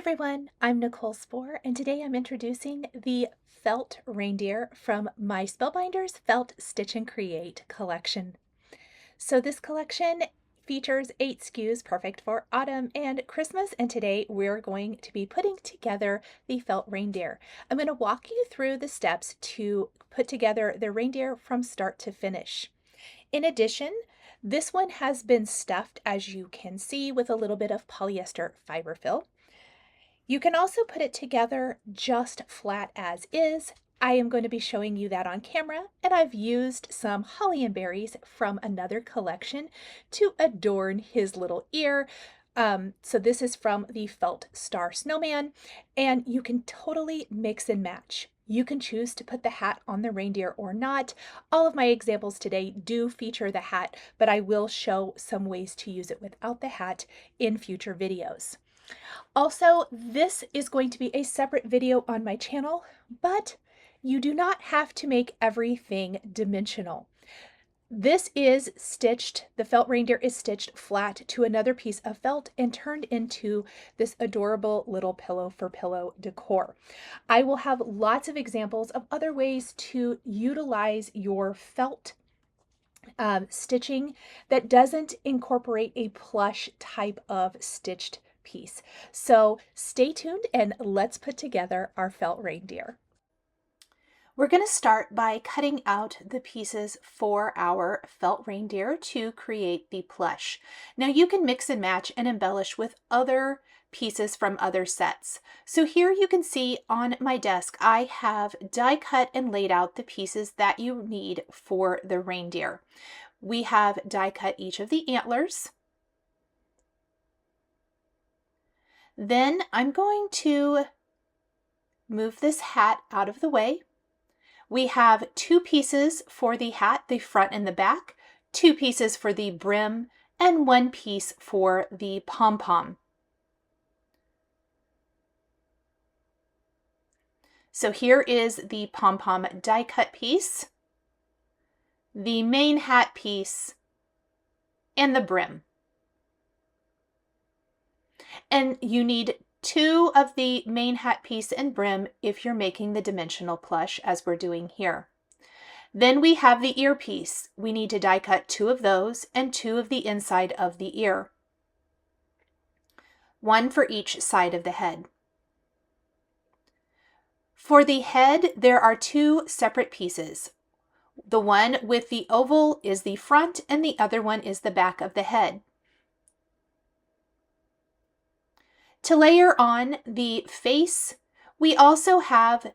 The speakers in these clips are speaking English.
everyone, I'm Nichol Spohr, and today I'm introducing the Felt Reindeer from my Spellbinders Felt Stitch and Create collection. So this collection features 8 SKUs perfect for autumn and Christmas, and today we're going to be putting together the Felt Reindeer. I'm going to walk you through the steps to put together the reindeer from start to finish. In addition, this one has been stuffed, as you can see, with a little bit of polyester fiber fill. You can also put it together just flat as is. I am going to be showing you that on camera, and I've used some holly and berries from another collection to adorn his little ear. So this is from the Felt Star Snowman, and you can totally mix and match. You can choose to put the hat on the reindeer or not. All of my examples today do feature the hat, but I will show some ways to use it without the hat in future videos. Also, this is going to be a separate video on my channel, but you do not have to make everything dimensional. This is stitched, the Felt Reindeer is stitched flat to another piece of felt and turned into this adorable little pillow for pillow decor. I will have lots of examples of other ways to utilize your felt stitching that doesn't incorporate a plush type of stitched piece. So stay tuned and let's put together our Felt Reindeer. We're going to start by cutting out the pieces for our Felt Reindeer to create the plush. Now you can mix and match and embellish with other pieces from other sets. So here you can see on my desk I have die cut and laid out the pieces that you need for the reindeer. We have die cut each of the antlers. Then I'm going to move this hat out of the way. We have 2 pieces for the hat, the front and the back, 2 pieces for the brim, and 1 piece for the pom-pom. So here is the pom-pom die cut piece, the main hat piece, and the brim. And you need 2 of the main hat piece and brim if you're making the dimensional plush as we're doing here. Then we have the ear piece. We need to die cut 2 of those and 2 of the inside of the ear. 1 for each side of the head. For the head, there are 2 separate pieces. The one with the oval is the front and the other one is the back of the head. To layer on the face, we also have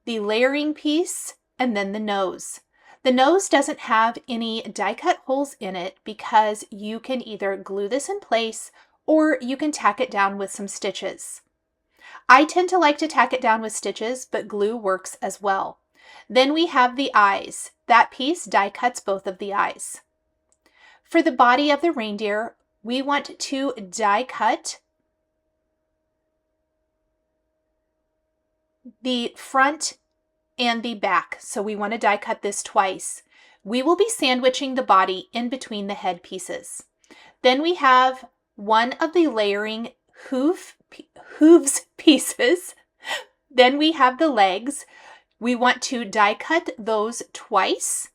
the layering piece and then the nose. The nose doesn't have any die cut holes in it because you can either glue this in place or you can tack it down with some stitches. I tend to like to tack it down with stitches, but glue works as well. Then we have the eyes. That piece die cuts both of the eyes. For the body of the reindeer, we want to die cut the front and the back. So we want to die cut this twice. We will be sandwiching the body in between the head pieces. Then we have one of the layering hooves pieces. Then we have the legs. We want to die cut those twice.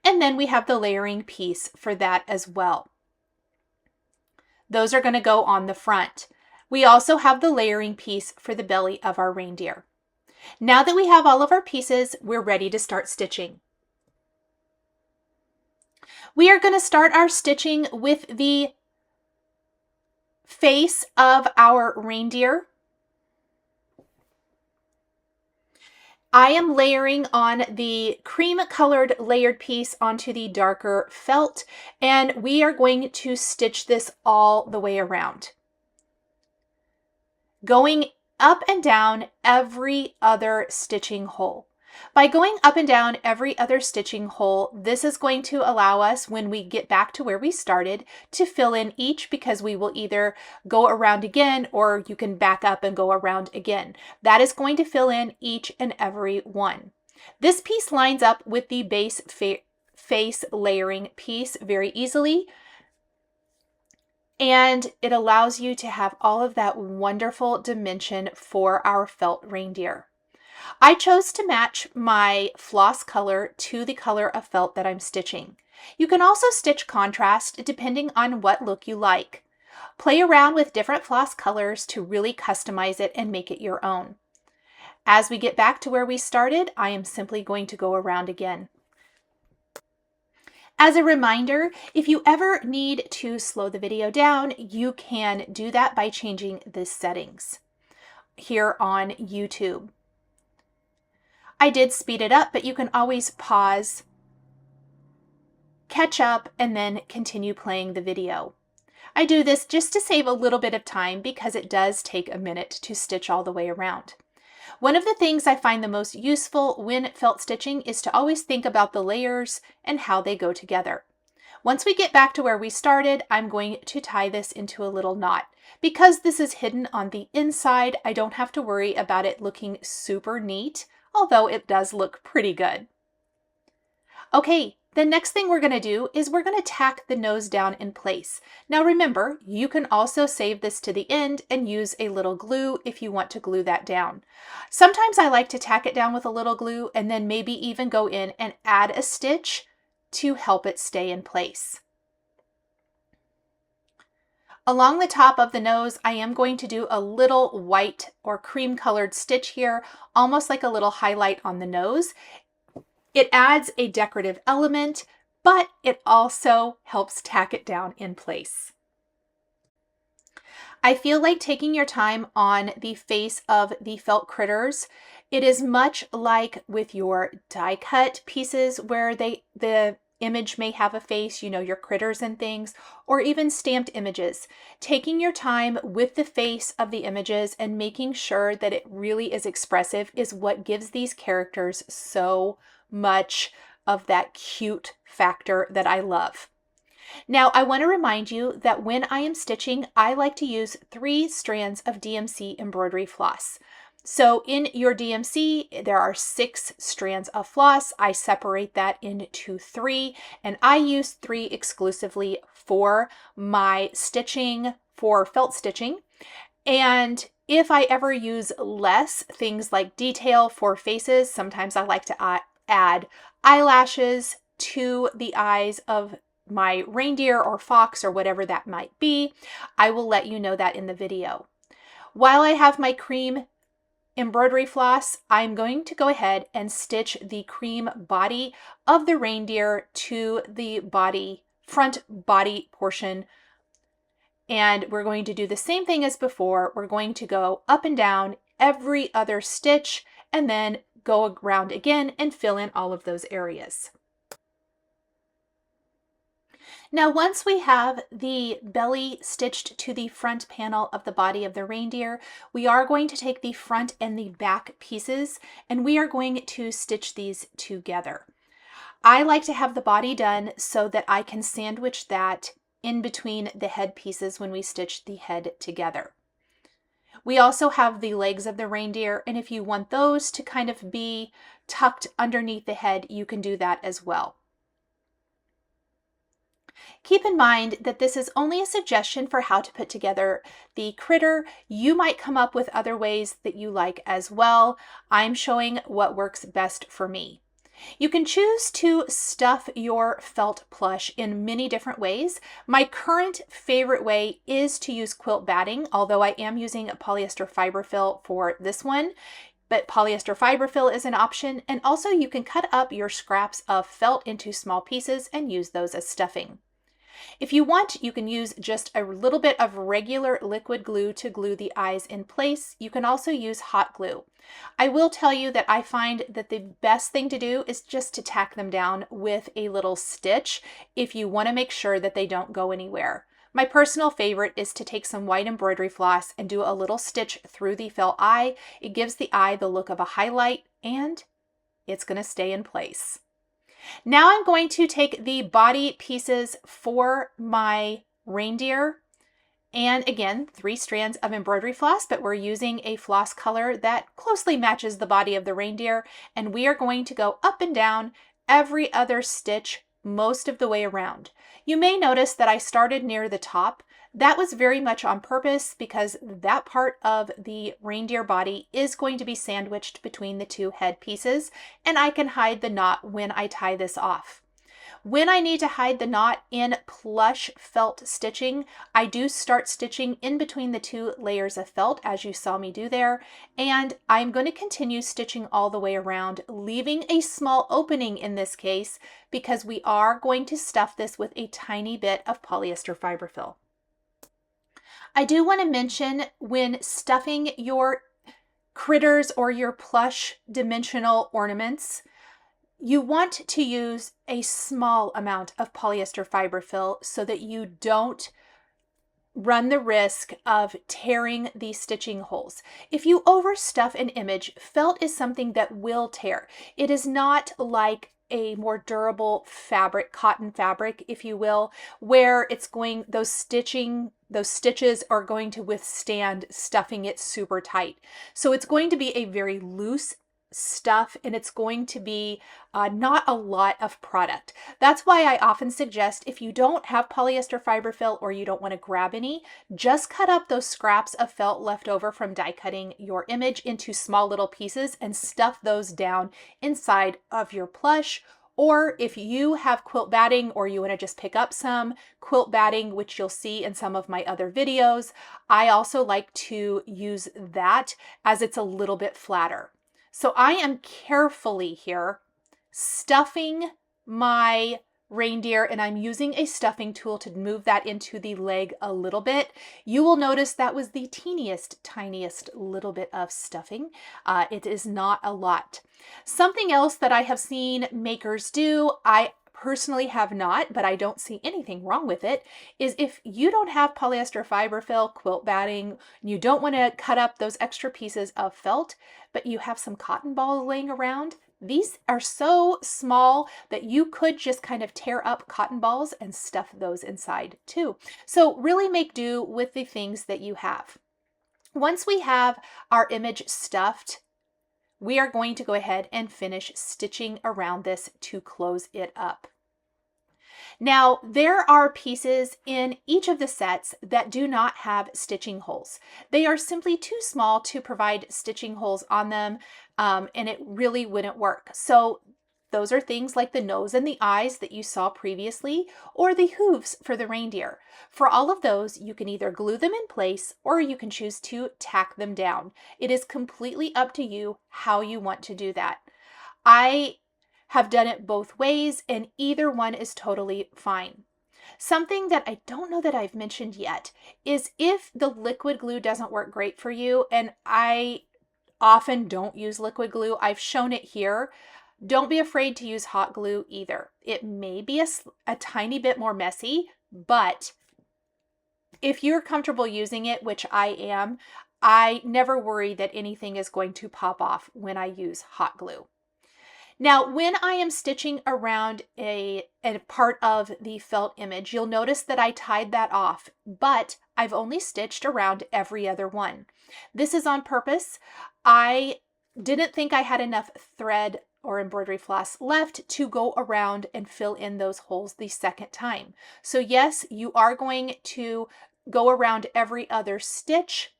And then we have the layering piece for that as well. Those are going to go on the front. We also have the layering piece for the belly of our reindeer. Now that we have all of our pieces, we're ready to start stitching. We are going to start our stitching with the face of our reindeer. I am layering on the cream colored layered piece onto the darker felt, and we are going to stitch this all the way around, going up and down every other stitching hole. By going up and down every other stitching hole, this is going to allow us, when we get back to where we started, to fill in each, because we will either go around again or you can back up and go around again. That is going to fill in each and every one. This piece lines up with the base face layering piece very easily. And it allows you to have all of that wonderful dimension for our felt reindeer. I chose to match my floss color to the color of felt that I'm stitching. You can also stitch contrast depending on what look you like. Play around with different floss colors to really customize it and make it your own. As we get back to where we started, I am simply going to go around again. As a reminder, if you ever need to slow the video down, you can do that by changing the settings here on YouTube. I did speed it up, but you can always pause, catch up, and then continue playing the video. I do this just to save a little bit of time because it does take a minute to stitch all the way around. One of the things I find the most useful when felt stitching is to always think about the layers and how they go together. Once we get back to where we started, I'm going to tie this into a little knot. Because this is hidden on the inside, I don't have to worry about it looking super neat, although it does look pretty good. Okay, the next thing we're going to do is we're going to tack the nose down in place. Now remember, you can also save this to the end and use a little glue if you want to glue that down. Sometimes I like to tack it down with a little glue and then maybe even go in and add a stitch to help it stay in place. Along the top of the nose, I am going to do a little white or cream colored stitch here, almost like a little highlight on the nose. It adds a decorative element, but it also helps tack it down in place. I feel like taking your time on the face of the felt critters. It is much like with your die cut pieces where the image may have a face, you know, your critters and things, or even stamped images. Taking your time with the face of the images and making sure that it really is expressive is what gives these characters so much of that cute factor that I love. Now, I want to remind you that when I am stitching, I like to use 3 strands of DMC embroidery floss. So in your DMC, there are 6 strands of floss. I separate that into 3, and I use 3 exclusively for my stitching, for felt stitching. And if I ever use less, things like detail for faces, sometimes I like to add eyelashes to the eyes of my reindeer or fox or whatever that might be. I will let you know that in the video. While I have my cream embroidery floss, I'm going to go ahead and stitch the cream body of the reindeer to the front body portion. And we're going to do the same thing as before. We're going to go up and down every other stitch and then go around again and fill in all of those areas. Now, once we have the belly stitched to the front panel of the body of the reindeer, we are going to take the front and the back pieces and we are going to stitch these together. I like to have the body done so that I can sandwich that in between the head pieces when we stitch the head together. We also have the legs of the reindeer, and if you want those to kind of be tucked underneath the head, you can do that as well. Keep in mind that this is only a suggestion for how to put together the critter. You might come up with other ways that you like as well. I'm showing what works best for me. You can choose to stuff your felt plush in many different ways. My current favorite way is to use quilt batting, although I am using a polyester fiberfill for this one. But polyester fiberfill is an option, and also you can cut up your scraps of felt into small pieces and use those as stuffing. If you want, you can use just a little bit of regular liquid glue to glue the eyes in place. You can also use hot glue. I will tell you that I find that the best thing to do is just to tack them down with a little stitch if you want to make sure that they don't go anywhere. My personal favorite is to take some white embroidery floss and do a little stitch through the felt eye. It gives the eye the look of a highlight and it's going to stay in place. Now I'm going to take the body pieces for my reindeer, and again, 3 strands of embroidery floss, but we're using a floss color that closely matches the body of the reindeer, and we are going to go up and down every other stitch most of the way around. You may notice that I started near the top. That was very much on purpose because that part of the reindeer body is going to be sandwiched between the two head pieces, and I can hide the knot when I tie this off. When I need to hide the knot in plush felt stitching, I do start stitching in between the two layers of felt, as you saw me do there, and I'm going to continue stitching all the way around, leaving a small opening in this case because we are going to stuff this with a tiny bit of polyester fiberfill. I do want to mention, when stuffing your critters or your plush dimensional ornaments, you want to use a small amount of polyester fiberfill so that you don't run the risk of tearing these stitching holes. If you overstuff an image, felt is something that will tear. It is not like a more durable fabric, cotton fabric, if you will, where it's going, those stitches are going to withstand stuffing it super tight. So it's going to be a very loose stuff, and it's going to be not a lot of product. That's why I often suggest, if you don't have polyester fiberfill or you don't want to grab any, just cut up those scraps of felt left over from die cutting your image into small little pieces and stuff those down inside of your plush. Or if you have quilt batting or you want to just pick up some quilt batting, which you'll see in some of my other videos, I also like to use that as it's a little bit flatter. So I am carefully here stuffing my reindeer, and I'm using a stuffing tool to move that into the leg a little bit. You will notice that was the teeniest, tiniest little bit of stuffing. It is not a lot. Something else that I have seen makers do, I personally have not, but I don't see anything wrong with it, is if you don't have polyester fiberfill, quilt batting, you don't want to cut up those extra pieces of felt, but you have some cotton balls laying around, these are so small that you could just kind of tear up cotton balls and stuff those inside too. So really make do with the things that you have. Once we have our image stuffed, we are going to go ahead and finish stitching around this to close it up. Now, there are pieces in each of the sets that do not have stitching holes. They are simply too small to provide stitching holes on them, and it really wouldn't work. So those are things like the nose and the eyes that you saw previously, or the hooves for the reindeer. For all of those, you can either glue them in place or you can choose to tack them down. It is completely up to you how you want to do that. I have done it both ways, and either one is totally fine. Something that I don't know that I've mentioned yet is if the liquid glue doesn't work great for you, and I often don't use liquid glue, I've shown it here. Don't be afraid to use hot glue either. It may be a tiny bit more messy, but if you're comfortable using it, which I am, I never worry that anything is going to pop off when I use hot glue. Now, when I am stitching around a part of the felt image, you'll notice that I tied that off, but I've only stitched around every other one. This is on purpose. I didn't think I had enough thread or embroidery floss left to go around and fill in those holes the second time. So yes, you are going to go around every other stitch,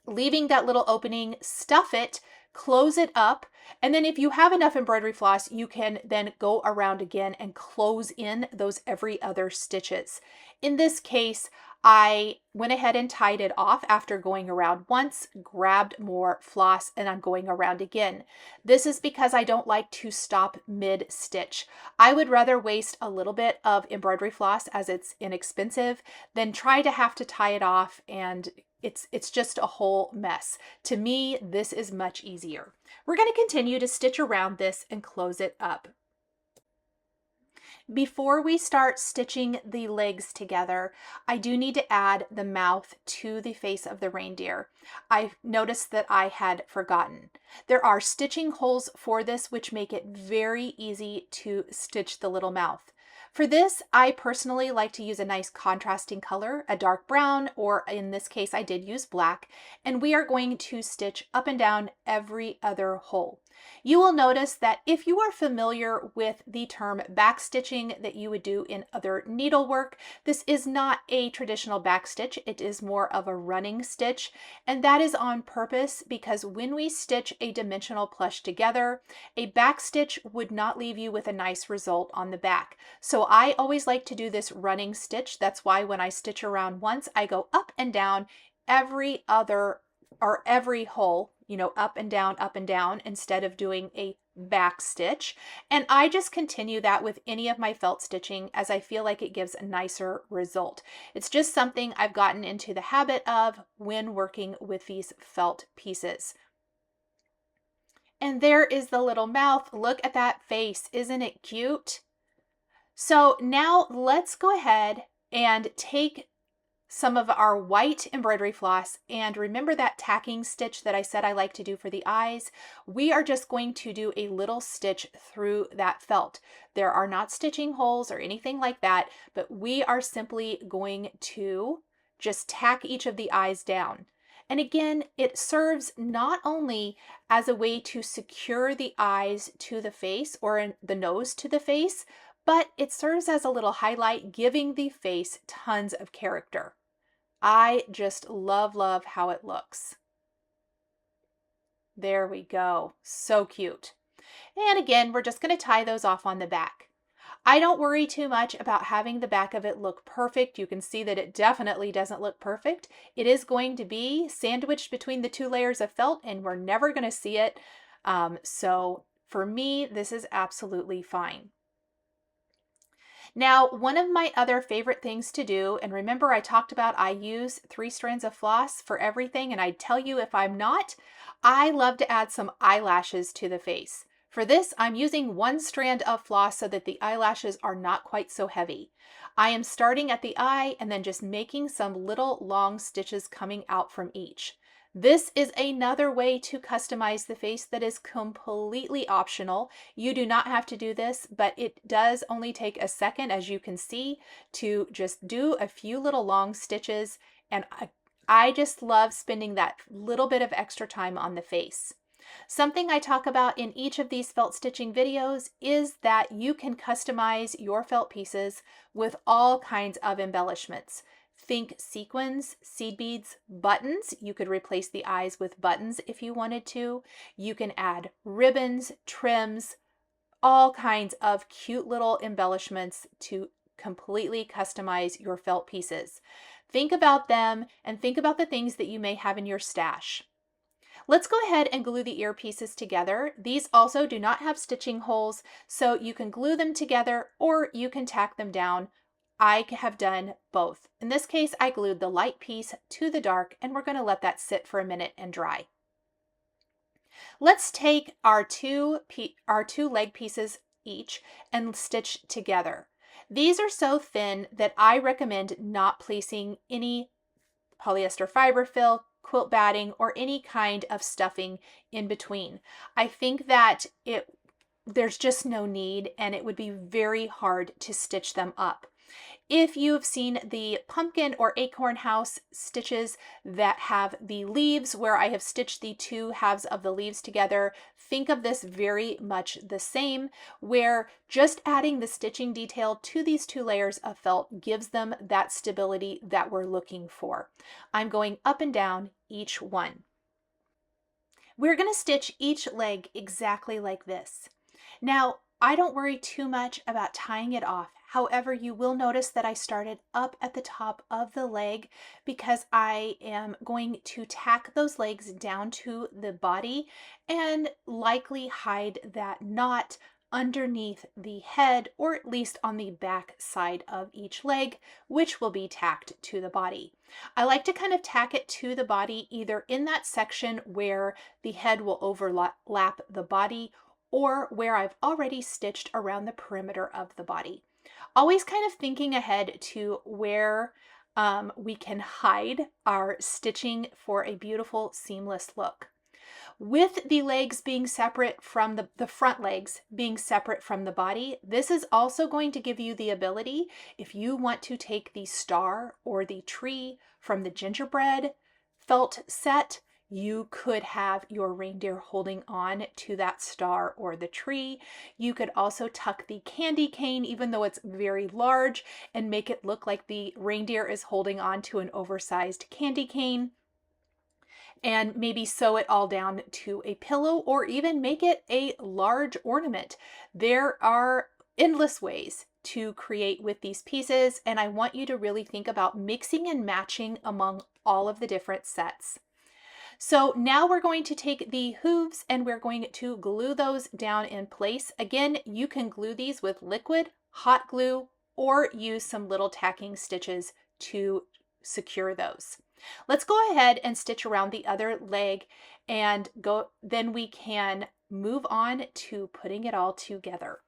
leaving that little opening, stuff it, close it up, and then if you have enough embroidery floss, you can then go around again and close in those every other stitches. In this case, I went ahead and tied it off after going around once, grabbed more floss, and I'm going around again. This is because I don't like to stop mid-stitch. I would rather waste a little bit of embroidery floss, as it's inexpensive, than try to have to tie it off, and it's just a whole mess. To me, this is much easier. We're going to continue to stitch around this and close it up. Before we start stitching the legs together, I do need to add the mouth to the face of the reindeer. I noticed that I had forgotten. There are stitching holes for this, which make it very easy to stitch the little mouth. For this, I personally like to use a nice contrasting color, a dark brown, or in this case, I did use black, and we are going to stitch up and down every other hole. You will notice that if you are familiar with the term backstitching that you would do in other needlework, this is not a traditional backstitch. It is more of a running stitch, and that is on purpose because when we stitch a dimensional plush together, a backstitch would not leave you with a nice result on the back. So I always like to do this running stitch. That's why when I stitch around once, I go up and down every other or every hole, up and down instead of doing a back stitch. And I just continue that with any of my felt stitching as I feel like it gives a nicer result. It's just something I've gotten into the habit of when working with these felt pieces. And there is the little mouth. Look at that face. Isn't it cute? So now let's go ahead and take some of our white embroidery floss, and remember that tacking stitch that I said I like to do for the eyes? We are just going to do a little stitch through that felt. There are not stitching holes or anything like that, but we are simply going to just tack each of the eyes down. And again, it serves not only as a way to secure the eyes to the face or the nose to the face, but it serves as a little highlight, giving the face tons of character. I just love how it looks. There we go. So cute. And again, we're just going to tie those off on the back. I don't worry too much about having the back of it look perfect. You can see that it definitely doesn't look perfect. It is going to be sandwiched between the two layers of felt, and we're never going to see it. So for me, this is absolutely fine. Now, one of my other favorite things to do, and remember I talked about I use 3 strands of floss for everything, and I tell you if I'm not, I love to add some eyelashes to the face. For this, I'm using 1 strand of floss so that the eyelashes are not quite so heavy. I am starting at the eye and then just making some little long stitches coming out from each. This is another way to customize the face that is completely optional. You do not have to do this, but it does only take a second, as you can see, to just do a few little long stitches. And I just love spending that little bit of extra time on the face. Something I talk about in each of these felt stitching videos is that you can customize your felt pieces with all kinds of embellishments. Think sequins, seed beads, buttons. You could replace the eyes with buttons if you wanted to. You can add ribbons, trims, all kinds of cute little embellishments to completely customize your felt pieces. Think about them and think about the things that you may have in your stash. Let's go ahead and glue the ear pieces together. These also do not have stitching holes, so you can glue them together or you can tack them down. I have done both. In this case, I glued the light piece to the dark, and we're going to let that sit for a minute and dry. Let's take our two leg pieces each and stitch together. These are so thin that I recommend not placing any polyester fiber fill, quilt batting, or any kind of stuffing in between. I think that there's just no need, and it would be very hard to stitch them up. If you've seen the pumpkin or acorn house stitches that have the leaves where I have stitched the 2 halves of the leaves together, think of this very much the same, where just adding the stitching detail to these 2 layers of felt gives them that stability that we're looking for. I'm going up and down each one. We're going to stitch each leg exactly like this. Now, I don't worry too much about tying it off. However, you will notice that I started up at the top of the leg because I am going to tack those legs down to the body and likely hide that knot underneath the head, or at least on the back side of each leg, which will be tacked to the body. I like to kind of tack it to the body either in that section where the head will overlap the body, or where I've already stitched around the perimeter of the body. Always kind of thinking ahead to where we can hide our stitching for a beautiful seamless look. With the legs being separate from the front legs being separate from the body, this is also going to give you the ability, if you want to take the star or the tree from the gingerbread felt set, You could have your reindeer holding on to that star or the tree. You could also tuck the candy cane, even though it's very large, and make it look like the reindeer is holding on to an oversized candy cane. And maybe sew it all down to a pillow, or even make it a large ornament. There are endless ways to create with these pieces, and I want you to really think about mixing and matching among all of the different sets. So now we're going to take the hooves and we're going to glue those down in place. Again, you can glue these with liquid, hot glue, or use some little tacking stitches to secure those. Let's go ahead and stitch around the other leg and then we can move on to putting it all together.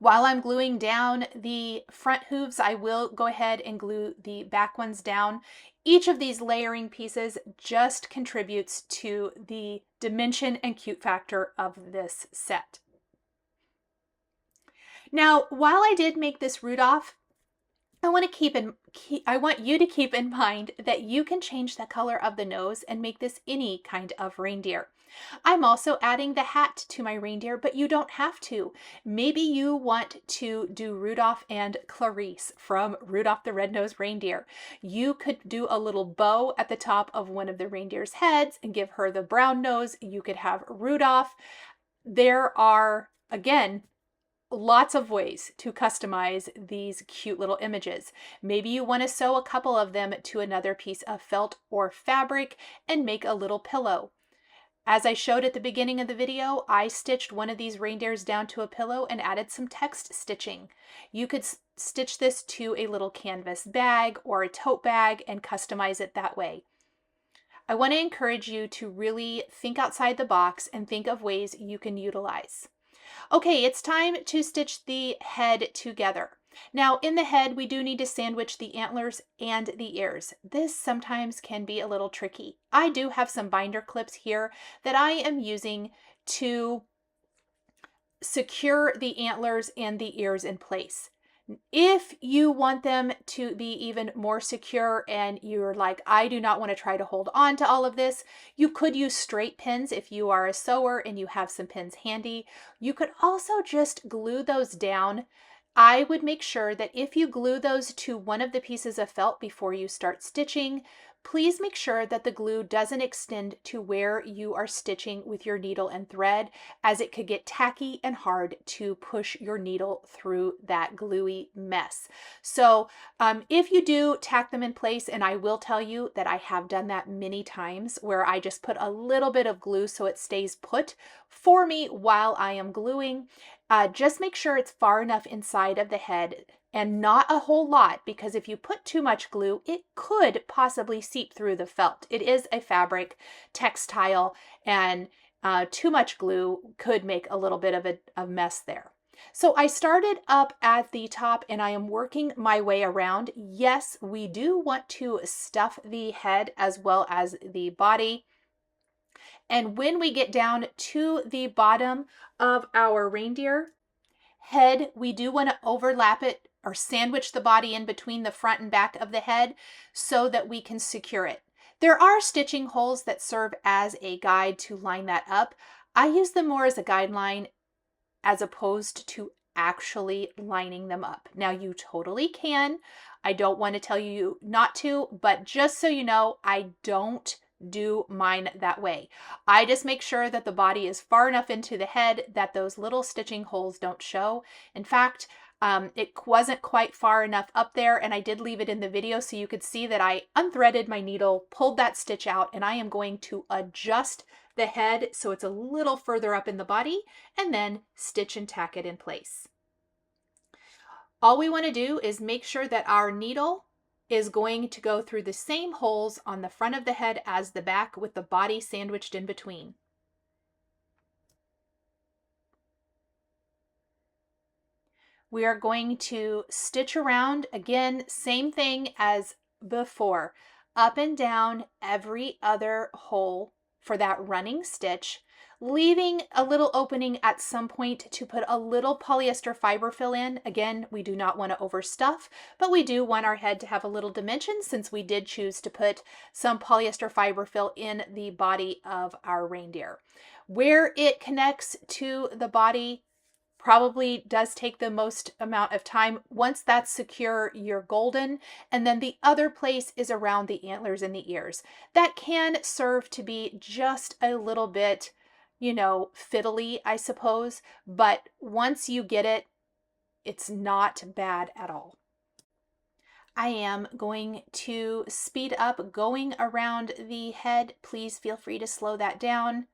While I'm gluing down the front hooves, I will go ahead and glue the back ones down. Each of these layering pieces just contributes to the dimension and cute factor of this set. Now, while I did make this Rudolph, I want you to keep in mind that you can change the color of the nose and make this any kind of reindeer. I'm also adding the hat to my reindeer, but you don't have to. Maybe you want to do Rudolph and Clarice from Rudolph the Red-Nosed Reindeer. You could do a little bow at the top of one of the reindeer's heads and give her the brown nose. You could have Rudolph. There are, again, lots of ways to customize these cute little images. Maybe you want to sew a couple of them to another piece of felt or fabric and make a little pillow. As I showed at the beginning of the video, I stitched one of these reindeers down to a pillow and added some text stitching. You could stitch this to a little canvas bag or a tote bag and customize it that way. I want to encourage you to really think outside the box and think of ways you can utilize. Okay, it's time to stitch the head together. Now, in the head, we do need to sandwich the antlers and the ears. This sometimes can be a little tricky. I do have some binder clips here that I am using to secure the antlers and the ears in place. If you want them to be even more secure and you're like, I do not want to try to hold on to all of this, you could use straight pins if you are a sewer and you have some pins handy. You could also just glue those down. I would make sure that if you glue those to one of the pieces of felt before you start stitching, please make sure that the glue doesn't extend to where you are stitching with your needle and thread, as it could get tacky and hard to push your needle through that gluey mess. So if you do tack them in place, and I will tell you that I have done that many times where I just put a little bit of glue so it stays put for me while I am gluing, just make sure it's far enough inside of the head and not a whole lot, because if you put too much glue, it could possibly seep through the felt. It is a fabric textile, and too much glue could make a little bit of a mess there. So I started up at the top and I am working my way around. Yes, we do want to stuff the head as well as the body. And when we get down to the bottom of our reindeer head, we do want to overlap it or sandwich the body in between the front and back of the head so that we can secure it. There are stitching holes that serve as a guide to line that up. I use them more as a guideline as opposed to actually lining them up. Now, you totally can. I don't want to tell you not to, but just so you know, I don't do mine that way. I just make sure that the body is far enough into the head that those little stitching holes don't show. In fact, it wasn't quite far enough up there, and I did leave it in the video so you could see that I unthreaded my needle, pulled that stitch out, and I am going to adjust the head so it's a little further up in the body, and then stitch and tack it in place. All we want to do is make sure that our needle is going to go through the same holes on the front of the head as the back, with the body sandwiched in between. We are going to stitch around, again, same thing as before, up and down every other hole for that running stitch. leaving a little opening at some point to put a little polyester fiber fill in. Again, we do not want to overstuff, but we do want our head to have a little dimension since we did choose to put some polyester fiber fill in the body of our reindeer. Where it connects to the body probably does take the most amount of time. Once that's secure, you're golden. And then the other place is around the antlers and the ears. That can serve to be just a little bit, fiddly, I suppose. But once you get it, it's not bad at all. I am going to speed up going around the head. Please feel free to slow that down.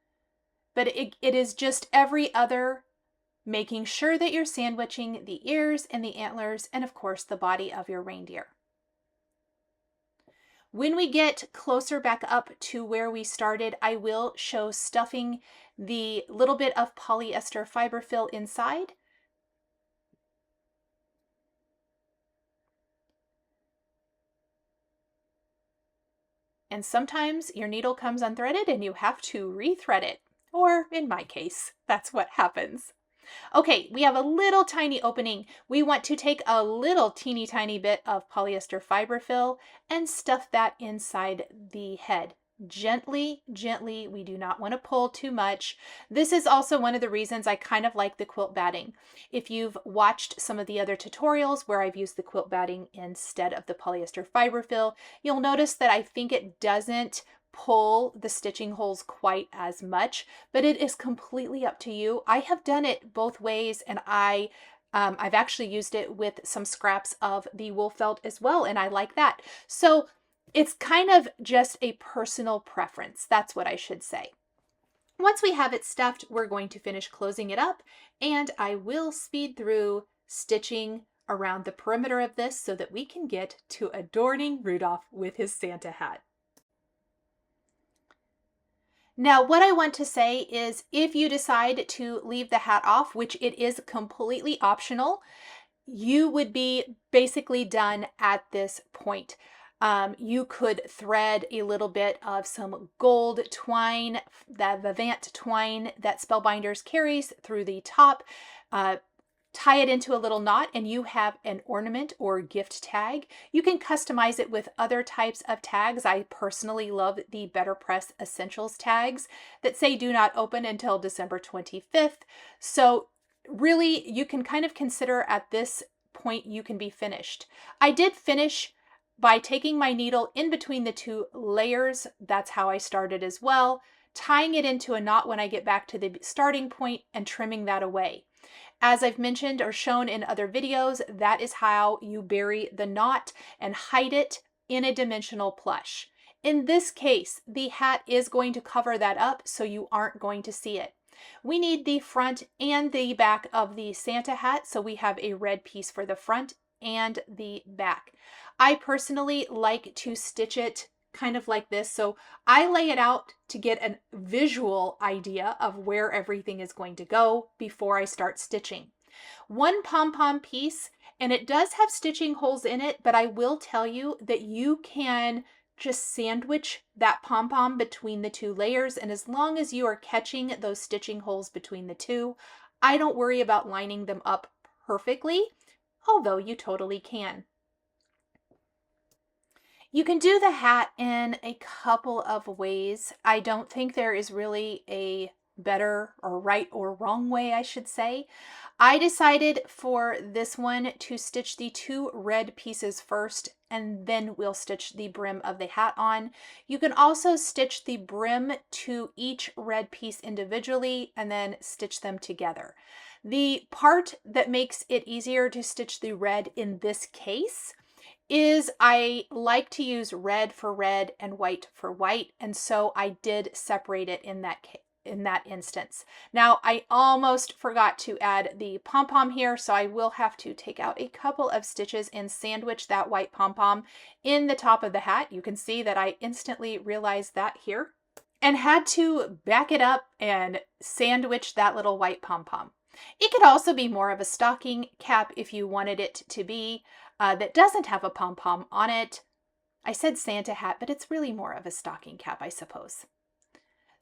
But it is just every other, making sure that you're sandwiching the ears and the antlers and of course the body of your reindeer. When we get closer back up to where we started, I will show stuffing the little bit of polyester fiber fill inside. And sometimes your needle comes unthreaded and you have to rethread it. Or in my case, that's what happens. Okay, we have a little tiny opening. We want to take a little teeny tiny bit of polyester fiber fill and stuff that inside the head. Gently, gently. We do not want to pull too much. This is also one of the reasons I kind of like the quilt batting. If you've watched some of the other tutorials where I've used the quilt batting instead of the polyester fiber fill, you'll notice that I think it doesn't pull the stitching holes quite as much, but it is completely up to you. I have done it both ways, and I've actually used it with some scraps of the wool felt as well, and I like that. So it's kind of just a personal preference. That's what I should say. Once we have it stuffed, we're going to finish closing it up, and I will speed through stitching around the perimeter of this so that we can get to adorning Rudolph with his Santa hat. Now, what I want to say is if you decide to leave the hat off, which it is completely optional, you would be basically done at this point. You could thread a little bit of some gold twine, the Vivant twine that Spellbinders carries through the top, tie it into a little knot, and you have an ornament or gift tag. You can customize it with other types of tags. I personally love the Better Press Essentials tags that say do not open until December 25th. So really, you can kind of consider at this point you can be finished. I did finish by taking my needle in between the two layers. That's how I started as well, tying it into a knot when I get back to the starting point and trimming that away. As I've mentioned or shown in other videos, that is how you bury the knot and hide it in a dimensional plush. In this case, the hat is going to cover that up, so you aren't going to see it. We need the front and the back of the Santa hat, so we have a red piece for the front and the back. I personally like to stitch it kind of like this. So I lay it out to get a visual idea of where everything is going to go before I start stitching. One pom-pom piece, and it does have stitching holes in it, but I will tell you that you can just sandwich that pom-pom between the two layers, and as long as you are catching those stitching holes between the two, I don't worry about lining them up perfectly, although you totally can. You can do the hat in a couple of ways. I don't think there is really a better or right or wrong way, I should say. I decided for this one to stitch the two red pieces first, and then we'll stitch the brim of the hat on. You can also stitch the brim to each red piece individually and then stitch them together. The part that makes it easier to stitch the red in this case is I like to use red for red and white for white, and so I did separate it in that instance. Now, I almost forgot to add the pom-pom here, so I will have to take out a couple of stitches and sandwich that white pom-pom in the top of the hat. You can see that I instantly realized that here and had to back it up and sandwich that little white pom-pom. It could also be more of a stocking cap if you wanted it to be, that doesn't have a pom-pom on it. I said Santa hat, but it's really more of a stocking cap, I suppose.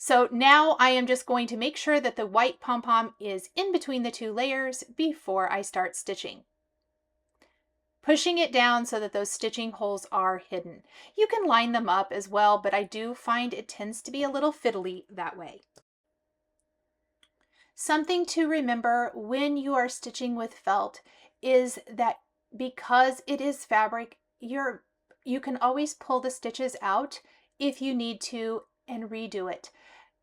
So now I am just going to make sure that the white pom-pom is in between the two layers before I start stitching, pushing it down so that those stitching holes are hidden. You can line them up as well, but I do find it tends to be a little fiddly that way. Something to remember when you are stitching with felt is that because it is fabric, you can always pull the stitches out if you need to and redo it.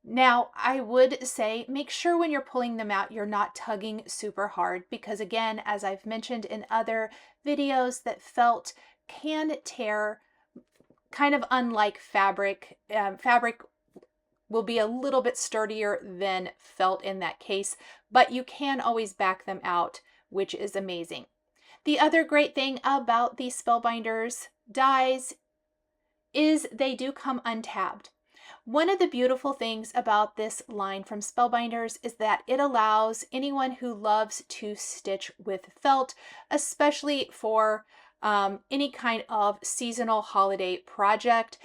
Now, I would say make sure when you're pulling them out, you're not tugging super hard because again, as I've mentioned in other videos, that felt can tear, kind of unlike fabric. Fabric will be a little bit sturdier than felt in that case, but you can always back them out, which is amazing. The other great thing about these Spellbinders dies is they do come untabbed. One of the beautiful things about this line from Spellbinders is that it allows anyone who loves to stitch with felt, especially for any kind of seasonal holiday project,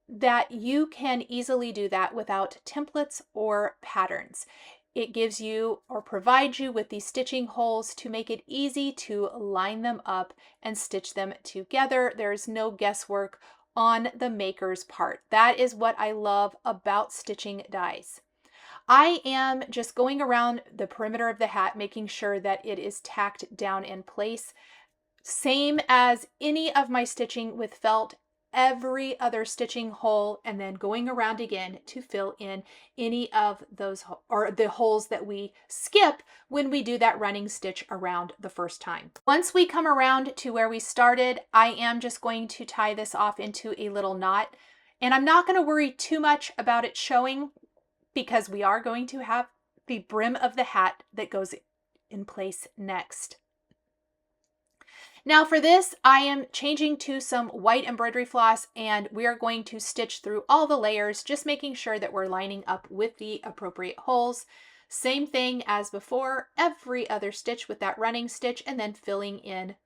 that you can easily do that without templates or patterns. It gives you or provides you with these stitching holes to make it easy to line them up and stitch them together. There's no guesswork on the maker's part. That is what I love about stitching dies. I am just going around the perimeter of the hat, making sure that it is tacked down in place. Same as any of my stitching with felt, every other stitching hole, and then going around again to fill in any of those or the holes that we skip when we do that running stitch around the first time. Once we come around to where we started, I am just going to tie this off into a little knot, and I'm not going to worry too much about it showing because we are going to have the brim of the hat that goes in place next. Now for this, I am changing to some white embroidery floss and we are going to stitch through all the layers, just making sure that we're lining up with the appropriate holes. Same thing as before, every other stitch with that running stitch and then filling in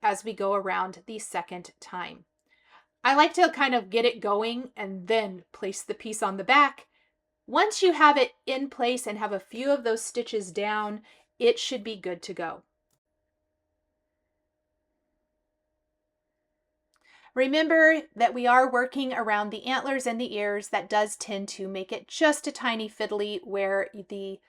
as we go around the second time. I like to kind of get it going and then place the piece on the back. Once you have it in place and have a few of those stitches down, it should be good to go. Remember that we are working around the antlers and the ears. That does tend to make it just a tiny fiddly where the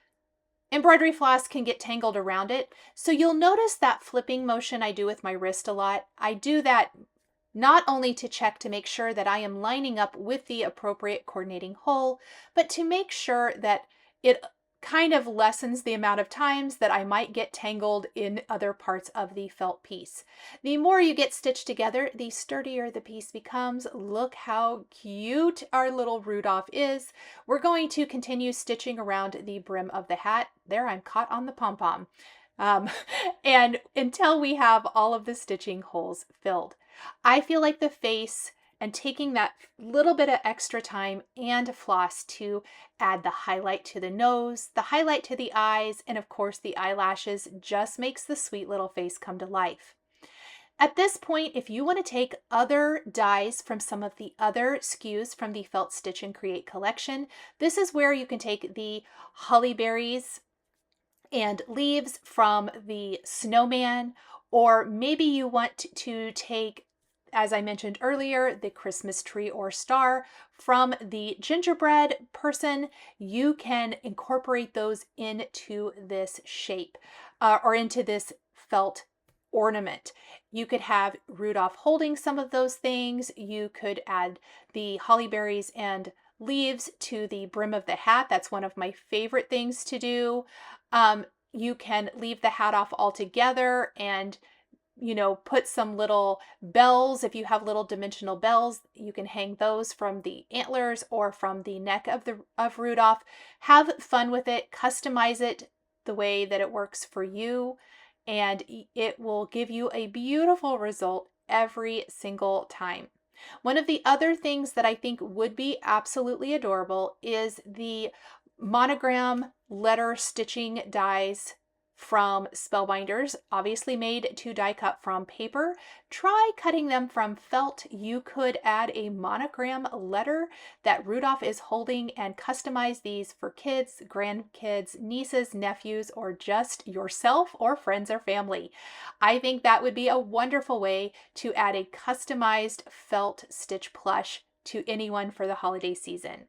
embroidery floss can get tangled around it. So you'll notice that flipping motion I do with my wrist a lot. I do that not only to check to make sure that I am lining up with the appropriate coordinating hole, but to make sure that it kind of lessens the amount of times that I might get tangled in other parts of the felt piece. The more you get stitched together, the sturdier the piece becomes. Look how cute our little Rudolph is. We're going to continue stitching around the brim of the hat. There, I'm caught on the pom-pom. And until we have all of the stitching holes filled. I feel like the face and taking that little bit of extra time and floss to add the highlight to the nose, the highlight to the eyes, and of course the eyelashes just makes the sweet little face come to life. At this point, if you want to take other dies from some of the other SKUs from the Felt Stitch and Create collection, this is where you can take the holly berries and leaves from the snowman, or maybe you want to take, as I mentioned earlier, the Christmas tree or star from the gingerbread person. You can incorporate those into this shape or into this felt ornament. You could have Rudolph holding some of those things. You could add the holly berries and leaves to the brim of the hat. That's one of my favorite things to do. You can leave the hat off altogether and put some little bells. If you have little dimensional bells, you can hang those from the antlers or from the neck of Rudolph. Have fun with it, customize it the way that it works for you, and it will give you a beautiful result every single time. One of the other things that I think would be absolutely adorable is the monogram letter stitching dies from Spellbinders, obviously made to die cut from paper. Try cutting them from felt. You could add a monogram letter that Rudolph is holding and customize these for kids, grandkids, nieces, nephews, or just yourself or friends or family. I think that would be a wonderful way to add a customized felt stitch plush to anyone for the holiday season.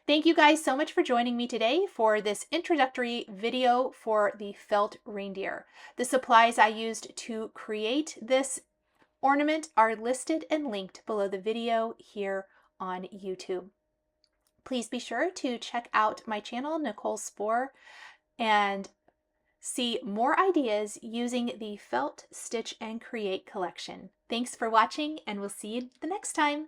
Thank you guys so much for joining me today for this introductory video for the Felt Reindeer. The supplies I used to create this ornament are listed and linked below the video here on YouTube. Please be sure to check out my channel, Nichol Spohr, and see more ideas using the Felt Stitch and Create collection. Thanks for watching, and we'll see you the next time.